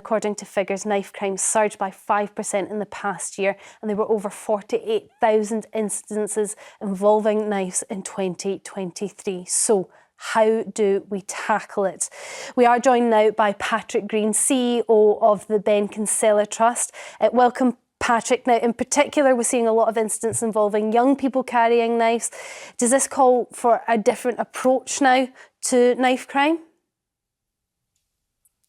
according to figures, knife crime surged by 5% in the past year, and there were over 48,000 incidences involving knives in 2023. So, how do we tackle it? We are joined now by Patrick Green, CEO of the Ben Kinsella Trust. Welcome, Patrick. Now, in particular, we're seeing a lot of incidents involving young people carrying knives. Does this call for a different approach now to knife crime?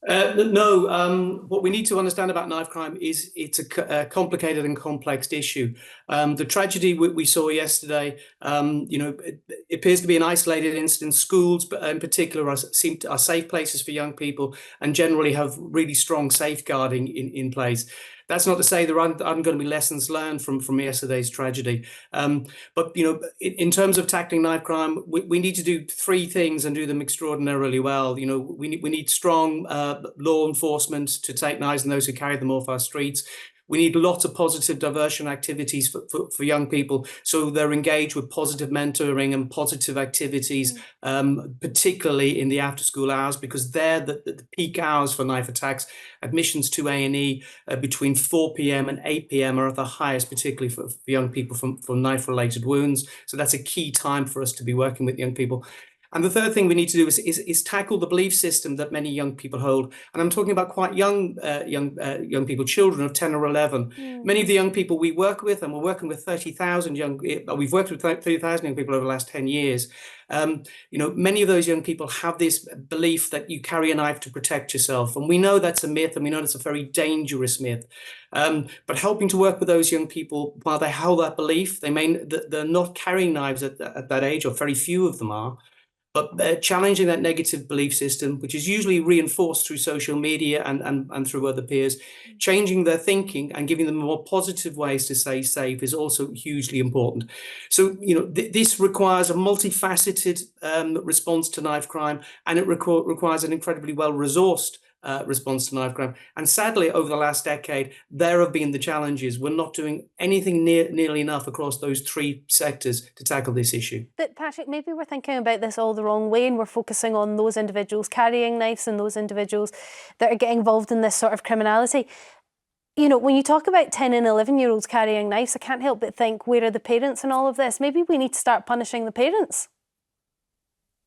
No. What we need to understand about knife crime is it's a complicated and complex issue. The tragedy we saw yesterday, it appears to be an isolated incident. Schools, in particular, are safe places for young people and generally have really strong safeguarding in place. That's not to say there aren't going to be lessons learned from yesterday's tragedy. But, in terms of tackling knife crime, we need to do three things and do them extraordinarily well. We need strong law enforcement to take knives and those who carry them off our streets. We need lots of positive diversion activities for young people, so they're engaged with positive mentoring and positive activities, particularly in the after-school hours, because they're the peak hours for knife attacks. Admissions to A&E between 4 p.m. and 8 p.m. are at the highest, particularly for young people from knife-related wounds. So that's a key time for us to be working with young people. And the third thing we need to do is tackle the belief system that many young people hold. And I'm talking about quite young people, children of 10 or 11. Many of the young people we work with, and we're working with 30,000 we've worked with 30,000 young people over the last 10 years. Many of those young people have this belief that you carry a knife to protect yourself. And we know that's a myth, and we know it's a very dangerous myth. But helping to work with those young people while they hold that belief, they're not carrying knives at that age, or very few of them are. But challenging that negative belief system, which is usually reinforced through social media and through other peers, changing their thinking and giving them more positive ways to stay safe is also hugely important. So, this requires a multifaceted response to knife crime, and it requires an incredibly well-resourced response to knife crime. And sadly, over the last decade, there have been the challenges. We're not doing anything nearly enough across those three sectors to tackle this issue. But Patrick, maybe we're thinking about this all the wrong way, and we're focusing on those individuals carrying knives and those individuals that are getting involved in this sort of criminality. When you talk about 10 and 11-year-olds carrying knives, I can't help but think, where are the parents in all of this? Maybe we need to start punishing the parents.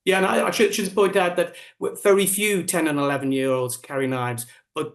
Yeah, and I should point out that very few 10 and 11-year-olds carry knives, but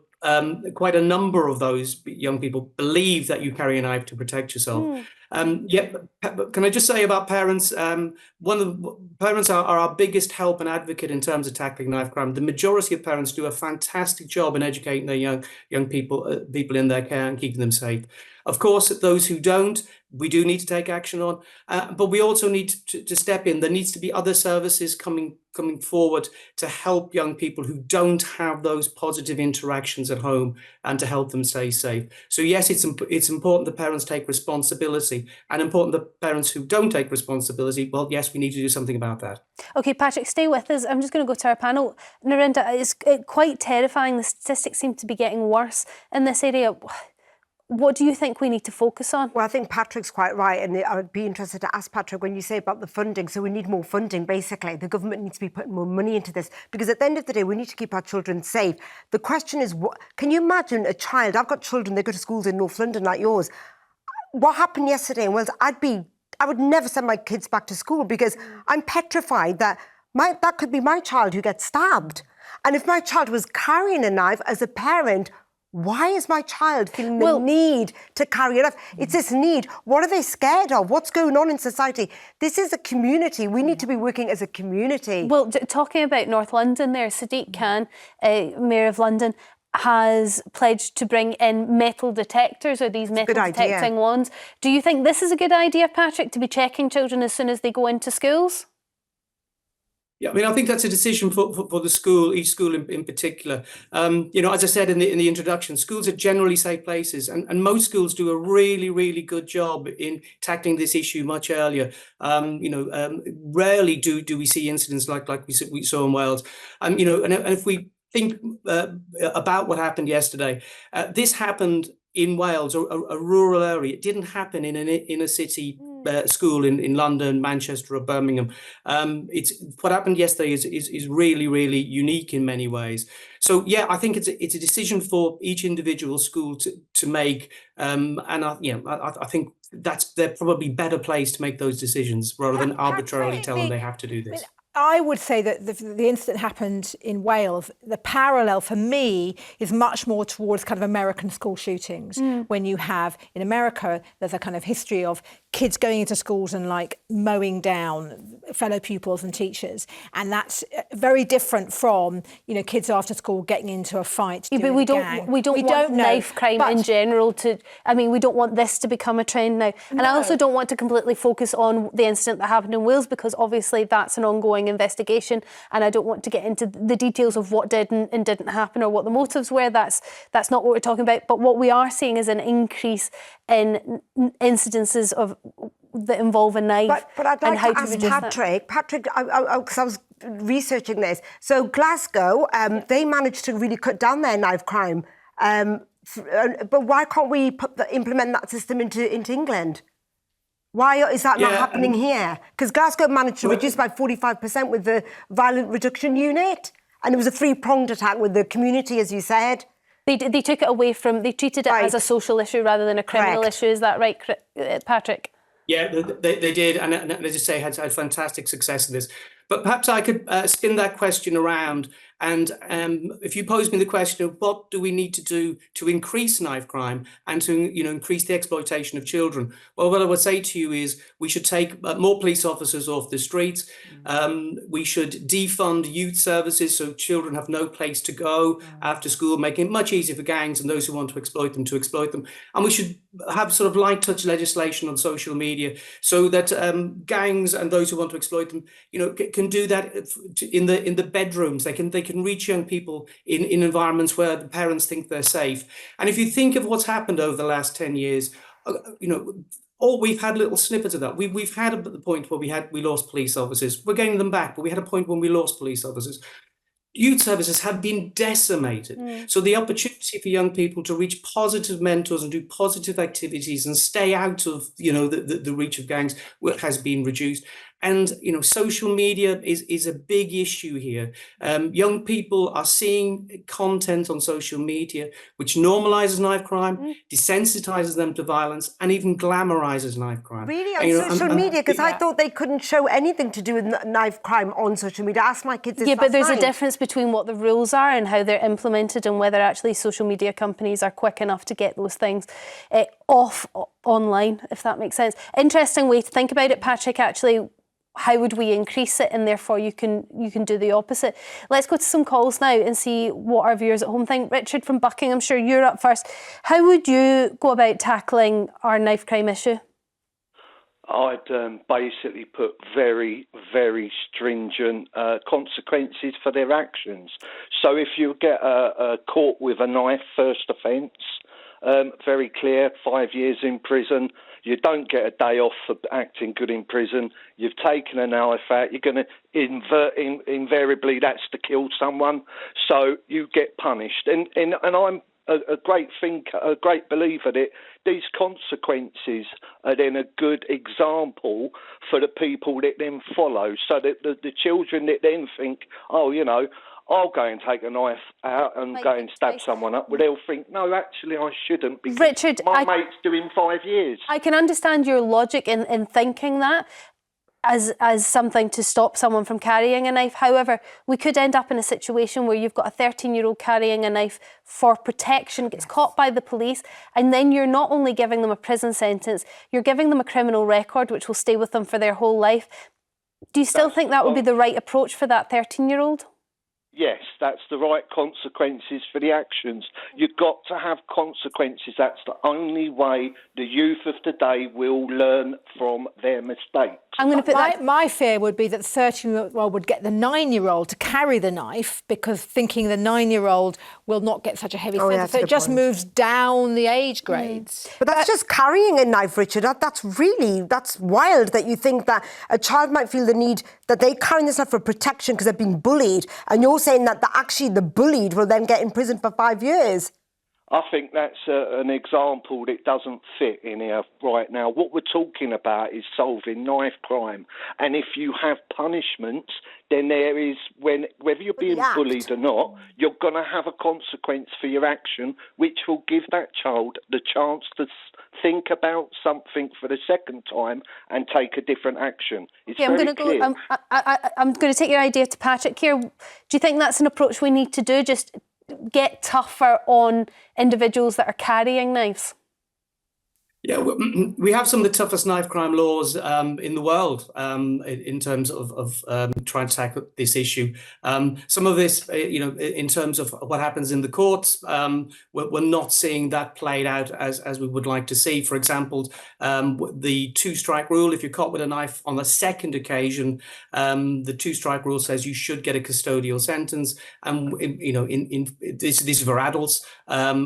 quite a number of those young people believe that you carry a knife to protect yourself. But can I just say about parents? Parents are our biggest help and advocate in terms of tackling knife crime. The majority of parents do a fantastic job in educating their young people in their care and keeping them safe. Of course, those who don't, we do need to take action on, but we also need to step in. There needs to be other services coming forward to help young people who don't have those positive interactions at home and to help them stay safe. So yes, it's important that parents take responsibility, and important that parents who don't take responsibility, well, yes, we need to do something about that. Okay, Patrick, stay with us. I'm just going to go to our panel. Narinda, it's quite terrifying. The statistics seem to be getting worse in this area. What do you think we need to focus on? Well, I think Patrick's quite right, and I would be interested to ask Patrick, when you say about the funding, so we need more funding, basically. The government needs to be putting more money into this, because at the end of the day, we need to keep our children safe. The question is, can you imagine a child? I've got children, they go to schools in North London like yours. What happened yesterday in Wales, I would never send my kids back to school, because I'm petrified that that could be my child who gets stabbed. And if my child was carrying a knife, as a parent, why is my child feeling the need to carry it off? It's this need. What are they scared of? What's going on in society? This is a community. We need to be working as a community. Well, talking about North London there, Sadiq Khan, Mayor of London, has pledged to bring in metal detectors, or these metal detecting wands. Do you think this is a good idea, Patrick, to be checking children as soon as they go into schools? Yeah, I mean, I think that's a decision for the school, each school in particular. As I said in the introduction, schools are generally safe places, and most schools do a really, really good job in tackling this issue much earlier. Rarely do we see incidents like we saw in Wales. And if we think about what happened yesterday, this happened in Wales, a rural area. It didn't happen in a city school in London, Manchester, or Birmingham. It's what happened yesterday is really, really unique in many ways. So yeah, I think it's a decision for each individual school to make, and I think they're probably better placed to make those decisions rather than arbitrarily tell them they have to do this. I would say that the incident happened in Wales. The parallel for me is much more towards kind of American school shootings. When you have, in America, there's a kind of history of kids going into schools and like mowing down fellow pupils and teachers. And that's very different from, kids after school getting into a fight. Yeah, but we don't want knife crime in general we don't want this to become a trend now. And I also don't want to completely focus on the incident that happened in Wales, because obviously that's an ongoing investigation, and I don't want to get into the details of what did and didn't happen or what the motives were. That's not what we're talking about. But what we are seeing is an increase in incidences that involve a knife. But I'd like to ask Patrick. Patrick, because I was researching this. So Glasgow, they managed to really cut down their knife crime. But why can't we implement that system into England? Why is that not happening here? Because Glasgow managed to reduce by 45% with the Violent Reduction Unit, and it was a three-pronged attack with the community, as you said. They took it away they treated it as a social issue rather than a criminal issue. Is that right, Patrick? Yeah, they did, and as I say, had fantastic success in this. But perhaps I could spin that question around, and if you pose me the question of what do we need to do to increase knife crime and to increase the exploitation of children, well, what I would say to you is we should take more police officers off the streets. We should defund youth services so children have no place to go after school, making it much easier for gangs and those who want to exploit them. And we should have sort of light touch legislation on social media so that gangs and those who want to exploit them, can do that in the bedrooms. They can reach young people in environments where the parents think they're safe. And if you think of what's happened over the last 10 years, we've had little snippets of that. We've had at the point where we lost police officers. We're getting them back, but we had a point when we lost police officers. Youth services have been decimated. So the opportunity for young people to reach positive mentors and do positive activities and stay out of, the reach of gangs has been reduced. And, social media is a big issue here. Young people are seeing content on social media which normalizes knife crime, desensitizes them to violence, and even glamorizes knife crime. Really? On social media? Because I thought they couldn't show anything to do with knife crime on social media. I asked my kids this last but there's night. a difference between what the rules are and how they're implemented, and whether actually social media companies are quick enough to get those things off online, if that makes sense. Interesting way to think about it, Patrick, actually. How would we increase it, and therefore you can do the opposite? Let's go to some calls now and see what our viewers at home think. Richard from Buckinghamshire, you're up first. How would you go about tackling our knife crime issue? I'd basically put very, very stringent consequences for their actions. So if you get caught with a knife, first offence, very clear, 5 years in prison. You don't get a day off for acting good in prison. You've taken a knife out. You're going to invariably that's to kill someone. So you get punished. And I'm a great thinker, a great believer that these consequences are then a good example for the people that then follow. So that the children that then think, I'll go and take a knife out and go and stab someone up. Well, they'll think, no, actually, I shouldn't, because Richard, my mate's doing 5 years. I can understand your logic in thinking that as something to stop someone from carrying a knife. However, we could end up in a situation where you've got a 13-year-old carrying a knife for protection, gets caught by the police, and then you're not only giving them a prison sentence, you're giving them a criminal record which will stay with them for their whole life. Do you still think that would be the right approach for that 13-year-old? Yes, that's the right consequences for the actions. You've got to have consequences. That's the only way the youth of today will learn from their mistakes. I'm going to put my fear would be that the 13-year-old would get the 9-year-old to carry the knife, because thinking the 9-year-old will not get such a heavy sentence. So it just moves down the age grades. But that's just carrying a knife, Richard. That's wild that you think that a child might feel the need that they carry this knife for protection because they're being bullied, and you're saying that actually the bullied will then get in prison for 5 years. I think that's an example that doesn't fit in here right now. What we're talking about is solving knife crime. And if you have punishments, then there is, whether you're being bullied or not, you're going to have a consequence for your action, which will give that child the chance to think about something for the second time and take a different action. It's I'm going to go. I'm going to take your idea to Patrick here. Do you think that's an approach we need to do? Just get tougher on individuals that are carrying knives? Yeah, we have some of the toughest knife crime laws in the world in terms of trying to tackle this issue. Some of this, in terms of what happens in the courts, we're not seeing that played out as we would like to see. For example, the two-strike rule, if you're caught with a knife on the second occasion, the two-strike rule says you should get a custodial sentence. And, this is for adults.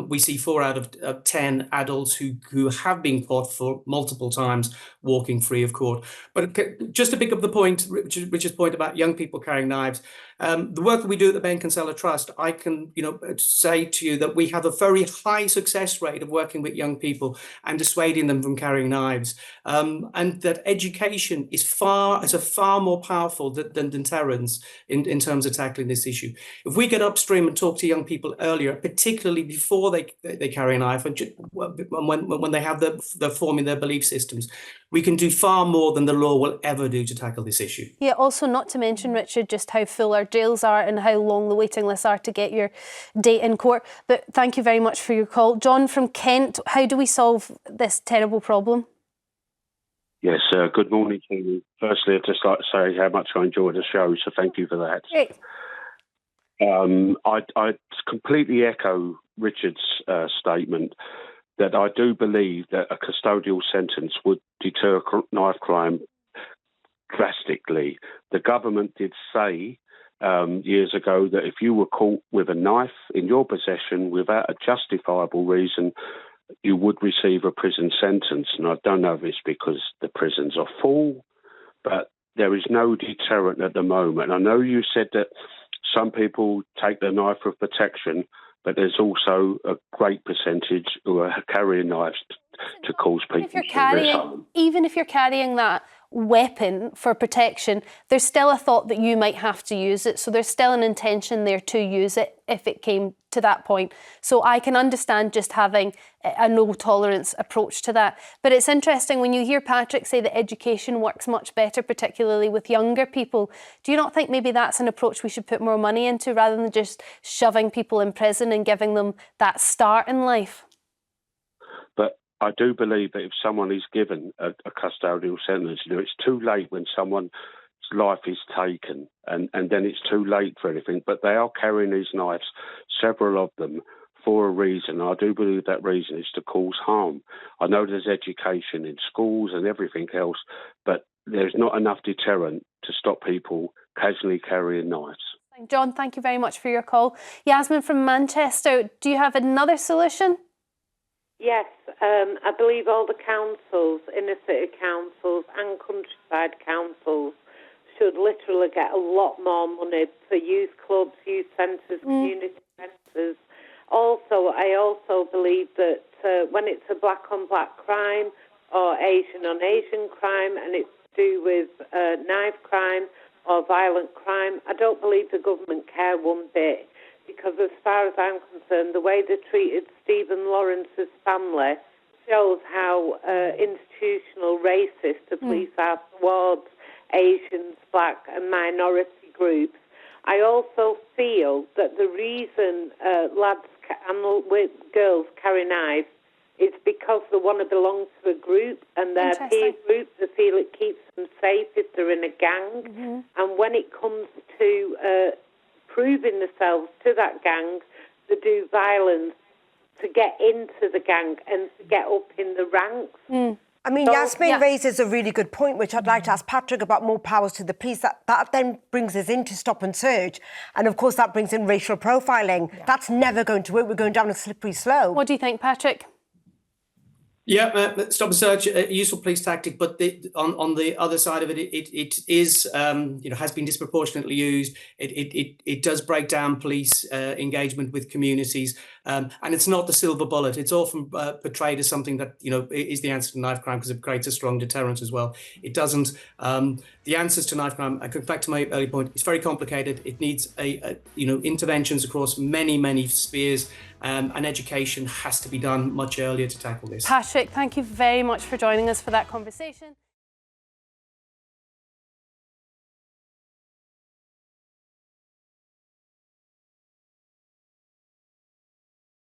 We see 4 out of 10 adults who have been caught for multiple times walking free of court. But just to pick up the point, Richard's point about young people carrying knives, the work that we do at the Ben Kinsella Trust, I can say to you that we have a very high success rate of working with young people and dissuading them from carrying knives, and that education is far more powerful than deterrence in terms of tackling this issue. If we get upstream and talk to young people earlier, particularly before they carry a knife and when they have they're forming their belief systems, we can do far more than the law will ever do to tackle this issue. Yeah, also not to mention, Richard, just how full our jails are and how long the waiting lists are to get your date in court. But thank you very much for your call. John from Kent, how do we solve this terrible problem? Yes, good morning, Kenny. Firstly, I'd just like to say how much I enjoyed the show, so thank you for that. Great. I completely echo Richard's statement that I do believe that a custodial sentence would deter knife crime drastically. The government did say years ago that if you were caught with a knife in your possession without a justifiable reason, you would receive a prison sentence. And I don't know if it's because the prisons are full, but there is no deterrent at the moment. I know you said that some people take the knife for protection, but there's also a great percentage who are carrying knives to cause people serious harm. Even if you're carrying that weapon for protection, there's still a thought that you might have to use it. So there's still an intention there to use it if it came to that point. So I can understand just having a no tolerance approach to that. But it's interesting when you hear Patrick say that education works much better, particularly with younger people. Do you not think maybe that's an approach we should put more money into rather than just shoving people in prison and giving them that start in life? But I do believe that if someone is given a custodial sentence, it's too late when someone's life is taken, and then it's too late for anything. But they are carrying these knives, several of them, for a reason. I do believe that reason is to cause harm. I know there's education in schools and everything else, but there's not enough deterrent to stop people casually carrying knives. John, thank you very much for your call. Yasmin from Manchester, do you have another solution? Yes, I believe all the councils, inner city councils and countryside councils should literally get a lot more money for youth clubs, youth centres, community centres. Also, I also believe that when it's a black-on-black crime or Asian-on-Asian crime and it's to do with knife crime or violent crime, I don't believe the government care one bit. Because as far as I'm concerned, the way they treated Stephen Lawrence's family shows how institutional racist the police are towards Asians, black and minority groups. I also feel that the reason lads and girls carry knives is because they want to belong to a group and their peer group, they feel it keeps them safe if they're in a gang. And when it comes to proving themselves to that gang, to do violence, to get into the gang and to get up in the ranks. I mean, Yasmin raises a really good point, which I'd like to ask Patrick about more powers to the police. That then brings us into stop and search. And, of course, that brings in racial profiling. Yeah. That's never going to work. We're going down a slippery slope. What do you think, Patrick? Yeah, stop and search, a useful police tactic, but on the other side of it, it is has been disproportionately used. It does break down police engagement with communities. And it's not the silver bullet. It's often portrayed as something that, is the answer to knife crime because it creates a strong deterrent as well. It doesn't. The answers to knife crime, I go back to my early point, it's very complicated. It needs interventions across many, many spheres, and education has to be done much earlier to tackle this. Patrick, thank you very much for joining us for that conversation.